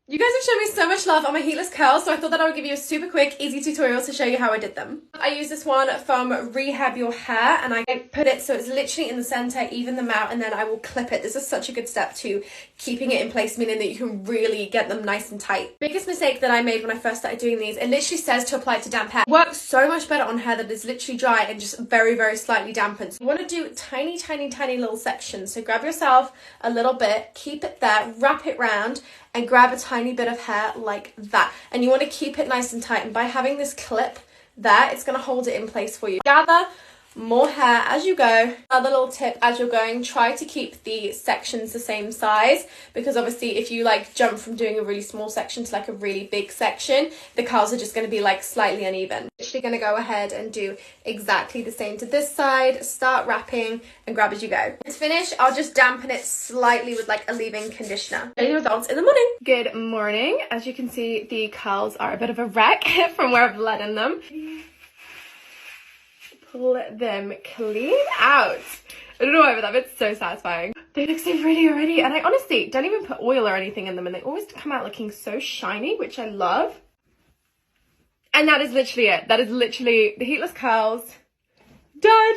You guys have shown me so much love on my heatless curls, so I thought that I would give you a super quick, easy tutorial to show you how I did them. I use this one from Rehab Your Hair, and I put it so it's literally in the center, even them out, and then I will clip it. This is such a good step to keeping it in place, meaning that you can really get them nice and tight. Biggest mistake that I made when I first started doing these, it literally says to apply it to damp hair. It works so much better on hair that is literally dry and just very, very slightly dampened. So you want to do tiny, tiny, tiny little sections. So grab yourself a little bit, keep it there, wrap it round, and grab a tiny bit of hair like that. And you want to keep it nice and tight. And by having this clip there, it's going to hold it in place for you. Gather more hair as you go. Another little tip as you're going, try to keep the sections the same size, because obviously if you like jump from doing a really small section to like a really big section, the curls are just going to be like slightly uneven. Literally going to go ahead and do exactly the same to this side. Start wrapping and grab as you go. To finish, I'll just dampen it slightly with like a leave-in conditioner. Show you the results in the morning. Good morning. As you can see, the curls are a bit of a wreck from where I've let in them. Pull them clean out. I don't know why, but that bit's so satisfying. They look so pretty already, and I honestly don't even put oil or anything in them, and they always come out looking so shiny, which I love. And that is literally it. That is literally the heatless curls done.